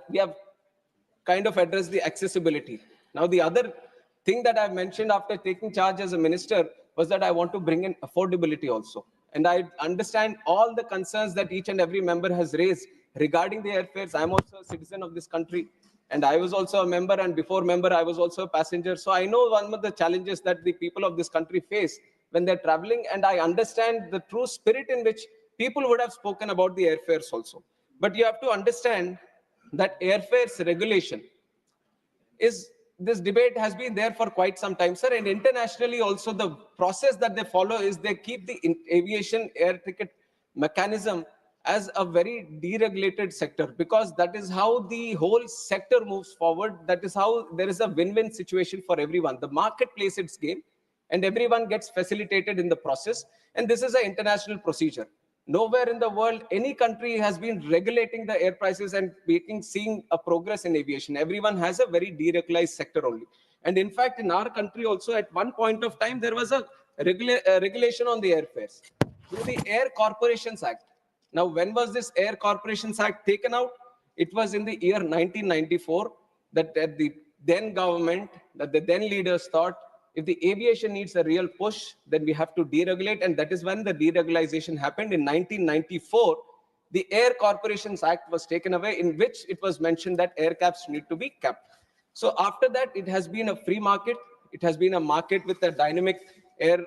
we have kind of addressed the accessibility. Now, the other thing that I've mentioned after taking charge as a minister was that I want to bring in affordability also. And I understand all the concerns that each and every member has raised regarding the airfares. I'm also a citizen of this country, and I was also a member, and before member, I was also a passenger. So I know one of the challenges that the people of this country face when they're traveling, and I understand the true spirit in which people would have spoken about the airfares also. But you have to understand that airfares regulation is, this debate has been there for quite some time, sir, and internationally also the process that they follow is they keep the aviation air ticket mechanism as a very deregulated sector, because that is how the whole sector moves forward. That is how there is a win-win situation for everyone. The market plays its game and everyone gets facilitated in the process, and this is an international procedure. Nowhere in the world, any country has been regulating the air prices and seeing a progress in aviation. Everyone has a very deregulated sector only. And in fact, in our country also, at one point of time, there was a regulation on the airfares through the Air Corporations Act. Now, when was this Air Corporations Act taken out? It was in the year 1994 that the then government, that the then leaders thought, if the aviation needs a real push, then we have to deregulate. And that is when the deregulation happened in 1994. The Air Corporations Act was taken away, in which it was mentioned that air caps need to be capped. So after that, it has been a free market. It has been a market with a dynamic airfare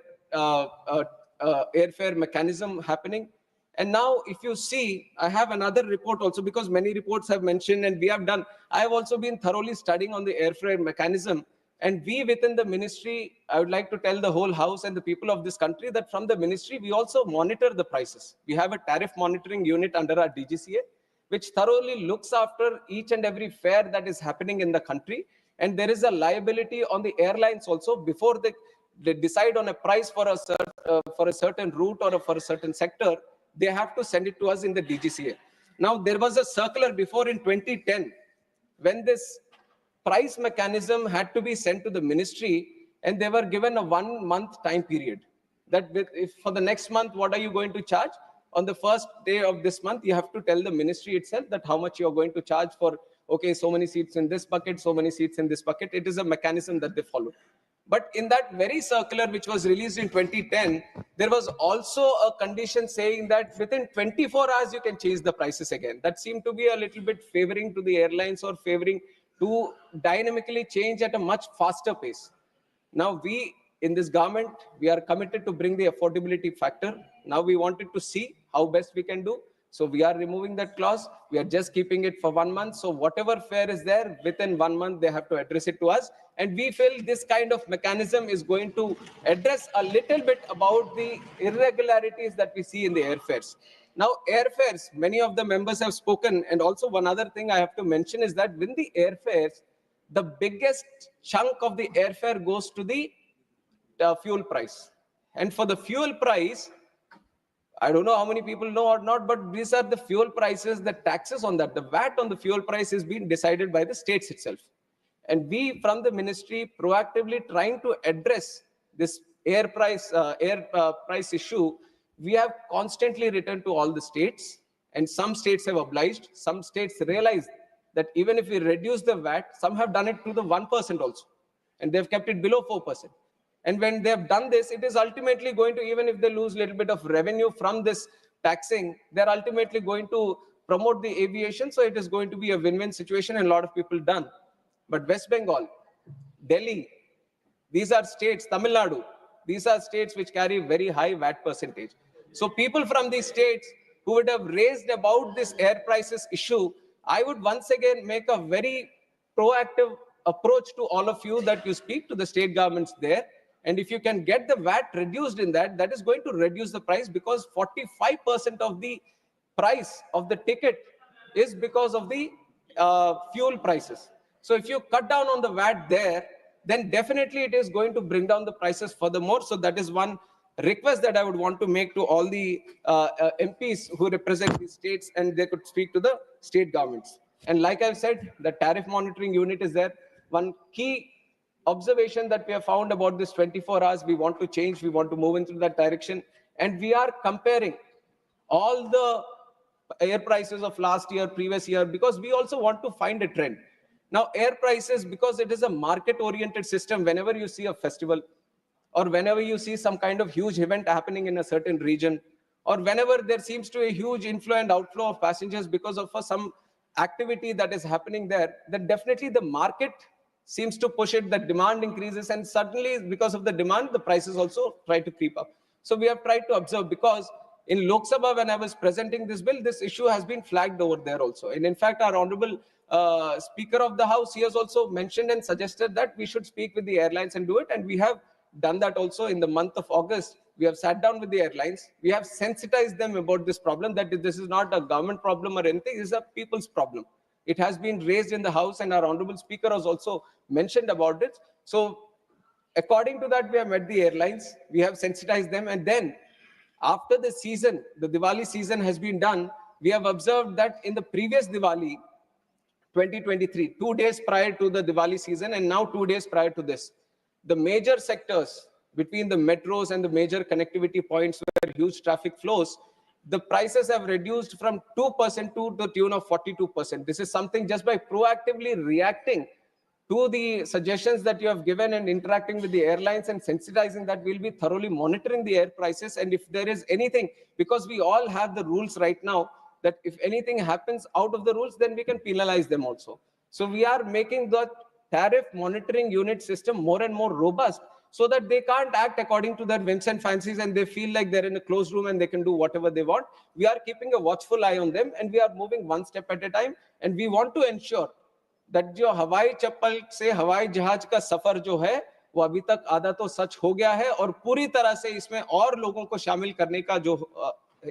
mechanism happening. And now, if you see, I have another report also, because many reports have mentioned, and we have done, I have also been thoroughly studying on the airfare mechanism. And we within the ministry, I would like to tell the whole house and the people of this country that from the ministry, we also monitor the prices. We have a tariff monitoring unit under our DGCA, which thoroughly looks after each and every fare that is happening in the country. And there is a liability on the airlines also. Before they decide on a price for a certain route or for a certain sector, they have to send it to us in the DGCA. Now, there was a circular before in 2010, when this price mechanism had to be sent to the ministry, and they were given a 1 month time period. That if for the next month, what are you going to charge? On the first day of this month, you have to tell the ministry itself that how much you're going to charge for, okay, so many seats in this bucket, so many seats in this bucket. It is a mechanism that they follow. But in that very circular, which was released in 2010, there was also a condition saying that within 24 hours, you can change the prices again. That seemed to be a little bit favoring to the airlines, or favoring to dynamically change at a much faster pace. Now, we in this government, we are committed to bring the affordability factor. Now we wanted to see how best we can do. So we are removing that clause. We are just keeping it for 1 month. So whatever fare is there, within 1 month, they have to address it to us. And we feel this kind of mechanism is going to address a little bit about the irregularities that we see in the airfares. Now, airfares, many of the members have spoken. And also one other thing I have to mention is that when the airfares, the biggest chunk of the airfare goes to the fuel price. And for the fuel price, I don't know how many people know or not, but these are the fuel prices, the taxes on that. The VAT on the fuel price is being decided by the states itself. And we from the ministry proactively trying to address this air price issue. We have constantly written to all the states, and some states have obliged. Some states realize that even if we reduce the VAT, some have done it to the 1% also, and they've kept it below 4%. And when they have done this, it is ultimately going to, even if they lose a little bit of revenue from this taxing, they're ultimately going to promote the aviation. So it is going to be a win-win situation, and a lot of people done. But West Bengal, Delhi, these are states, Tamil Nadu, these are states which carry very high VAT percentage. So people from these states who would have raised about this air prices issue, I would once again make a very proactive approach to all of you, that you speak to the state governments there. And if you can get the VAT reduced in that, that is going to reduce the price, because 45% of the price of the ticket is because of the fuel prices. So if you cut down on the VAT there, then definitely it is going to bring down the prices furthermore. So that is one request that I would want to make to all the MPs who represent the states, and they could speak to the state governments. And like I've said, the tariff monitoring unit is there. One key observation that we have found about this 24 hours, we want to change, we want to move into that direction. And we are comparing all the air prices of last year, previous year, because we also want to find a trend. Now, air prices, because it is a market-oriented system, whenever you see a festival, or whenever you see some kind of huge event happening in a certain region, or whenever there seems to be a huge inflow and outflow of passengers because of some activity that is happening there, then definitely the market seems to push it, the demand increases, and suddenly because of the demand, the prices also try to creep up. So we have tried to observe, because in Lok Sabha, when I was presenting this bill, this issue has been flagged over there also. And in fact, our Honorable Speaker of the House, he has also mentioned and suggested that we should speak with the airlines and do it. And we have done that also in the month of August. We have sat down with the airlines. We have sensitized them about this problem, that this is not a government problem or anything, it's a people's problem. It has been raised in the House, and our Honorable Speaker has also mentioned about it. So according to that, we have met the airlines, we have sensitized them, and then after the season, the Diwali season has been done, we have observed that in the previous Diwali, 2023, 2 days prior to the Diwali season, and now 2 days prior to this, the major sectors between the metros and the major connectivity points where huge traffic flows, the prices have reduced from 2% to the tune of 42%. This is something just by proactively reacting to the suggestions that you have given and interacting with the airlines and sensitizing that, we'll be thoroughly monitoring the air prices. And if there is anything, because we all have the rules right now, that if anything happens out of the rules, then we can penalize them also. So we are making the tariff monitoring unit system more and more robust, so that they can't act according to their whims and fancies, and they feel like they're in a closed room and they can do whatever they want. We are keeping a watchful eye on them, and we are moving one step at a time. And we want to ensure that जो हवाई चप्पल से हवाई जहाज का सफर जो है, वो अभी तक आधा तो सच हो गया है, और पूरी तरह से इसमें और लोगों को शामिल करने का जो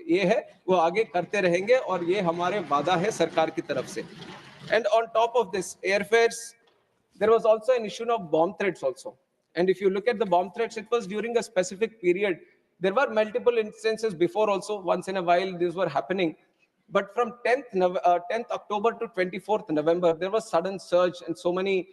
ये है, वो आगे करते रहेंगे, और ये हमारे वादा है सरकार की तरफ से. And on top of this, airfares, there was also an issue of bomb threats also. And if you look at the bomb threats, it was during a specific period. There were multiple instances before also. Once in a while, these were happening. But from 10th October to 24th November, there was sudden surge and so many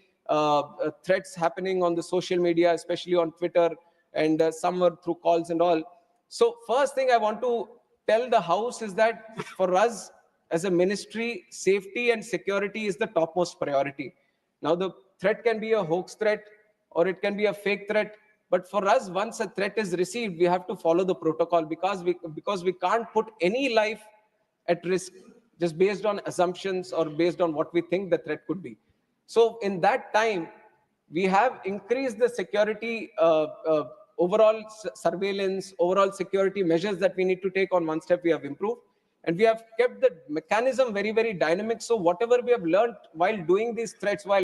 threats happening on the social media, especially on Twitter, and some were through calls and all. So first thing I want to tell the House is that for us as a ministry, safety and security is the topmost priority. Now, the threat can be a hoax threat or it can be a fake threat. But for us, once a threat is received, we have to follow the protocol, because we can't put any life at risk just based on assumptions or based on what we think the threat could be. So in that time, we have increased the security, overall surveillance, overall security measures that we need to take. On one step, we have improved. And we have kept the mechanism very, very dynamic. So whatever we have learned while doing these threats, while